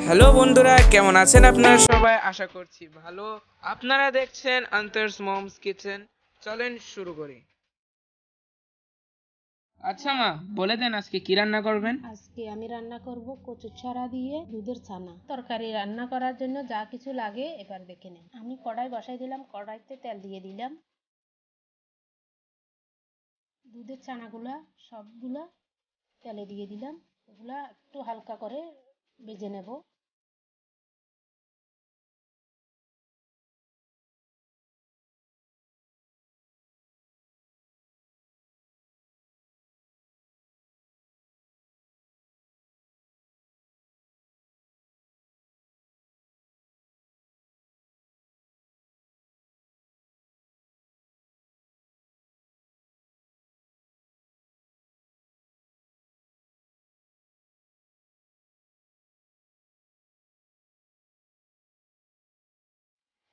Hello বন্ধুরা, কেমন আছেন আপনারা সবাই? আশা করছি ভালো। আপনারা দেখছেন আন্তর্স মমস কিচেন। চলেন শুরু করি। আচ্ছা মা, বলে দেন আজকে কি রান্না করবেন? আজকে আমি রান্না করব কচু ছড়া দিয়ে দুধের ছানা। তরকারি রান্না করার জন্য যা কিছু লাগে এবার দেখে নিন। আমি কড়াই বসাই দিলাম, কড়াইতে তেল দিয়ে দিলাম। দুধের ছানাগুলা সবগুলা তেলে দিয়ে দিলাম। এগুলা একটু হালকা করে ভেজে নেব।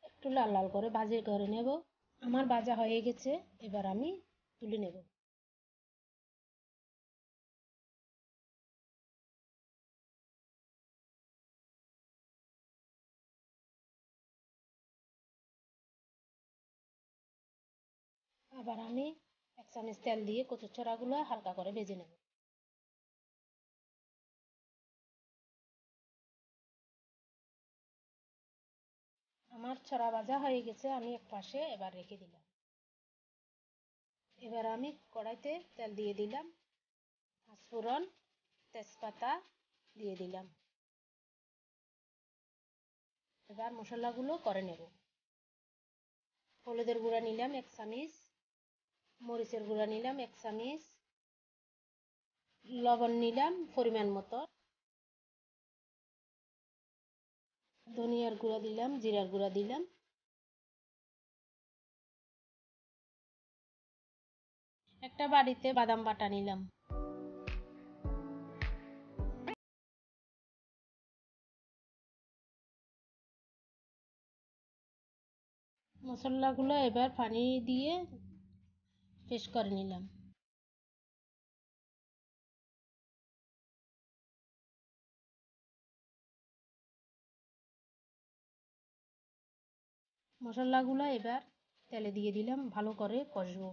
একটু লাল লাল করে ভাজি করে নেব। আমার ভাজা হয়ে গেছে, এবার আমি তুলে নেব। আবার আমি 1 চামচ তেল দিয়ে কচু ছড়াগুলো হালকা করে ভেজে নেব। আমার ছড়া ভাজা হয়ে গেছে, আমি এক পাশে এবার রেখে দিলাম। এবার আমি কড়াইতে তেল দিয়ে দিলাম, পাঁচফোড়ন, তেজপাতা দিয়ে দিলাম। এবার মশলাগুলো করে নেব। হলুদের গুঁড়া নিলাম 1 চামচ, মরিচের গুঁড়া নিলাম 1 চামচ, লবণ নিলাম পরিমাণ মতো, ধনিয়ার গুঁড়া দিলাম, জিরার গুঁড়া দিলাম। একটা বাড়িতে বাদাম বাটা নিলাম। মশলাগুলো এবার পানি দিয়ে পেস্ট করে নিলাম। মশলাগুলো এবার তেলে দিয়ে দিলাম, ভালো করে কষবো।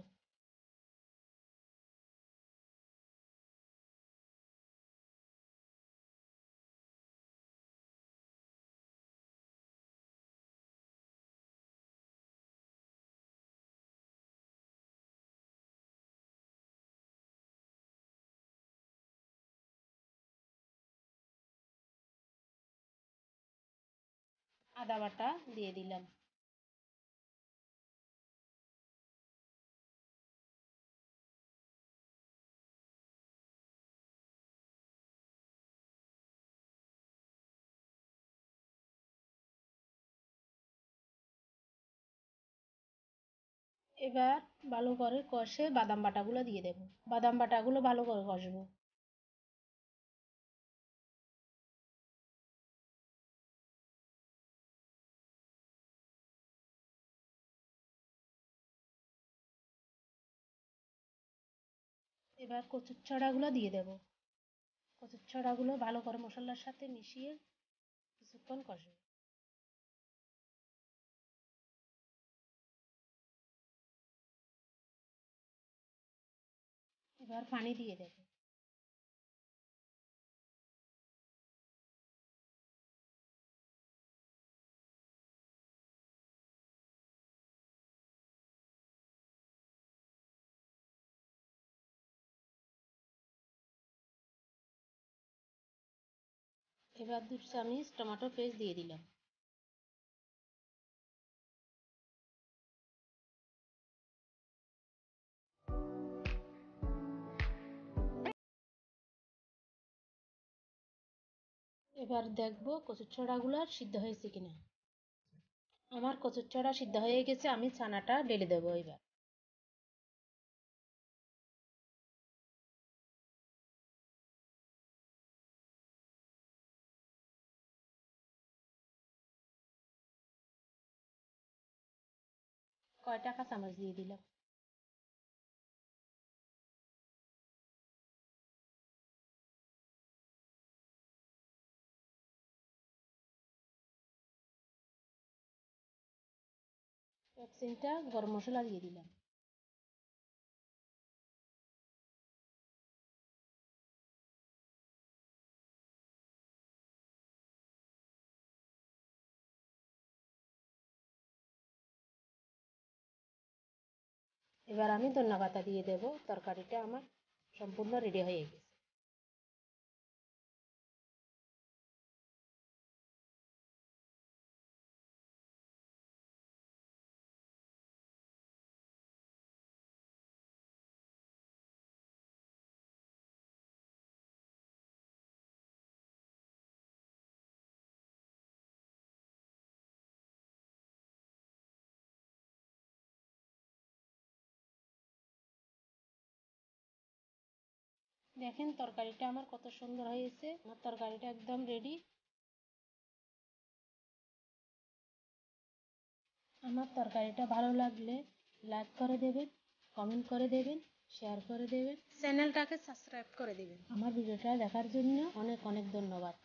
আদা বাটা দিয়ে দিলাম। এবার ভালো করে কষে বাদাম বাটাগুলো দিয়ে দেব। বাদাম বাটাগুলো ভালো করে কষবো। এবার কচুর ছড়াগুলো দিয়ে দেব। কচুর ছড়াগুলো ভালো করে মশলার সাথে মিশিয়ে কিছুক্ষণ কষবো। এবার পানি দিয়ে দেব। এবার 2 চামচ টমেটো পেস্ট দিয়ে দিলাম। এবার দেখবো কচুর ছড়াগুলো সিদ্ধ হয়েছে কিনা। আমার কচুর ছড়া সিদ্ধ হয়ে গেছে, আমি ছানাটা ঢেলে দেবো এবার। কয়টা কাঁচামরিচ দিয়ে দিলাম। এক চিমটা গরম মশলা দিয়ে দিলাম। এবার আমি ধনিয়া পাতা দিয়ে দেব। তরকারিটা আমার সম্পূর্ণ রেডি হয়ে গেছে। দেখেন তরকারিটা আমার কত সুন্দর হয়েছে। আমার তরকারিটা একদম রেডি। আমার তরকারিটা ভালো লাগলে লাইক করে দেবেন, কমেন্ট করে দেবেন, শেয়ার করে দেবেন, চ্যানেলটাকে সাবস্ক্রাইব করে দেবেন। আমার ভিডিওটা দেখার জন্য অনেক অনেক ধন্যবাদ।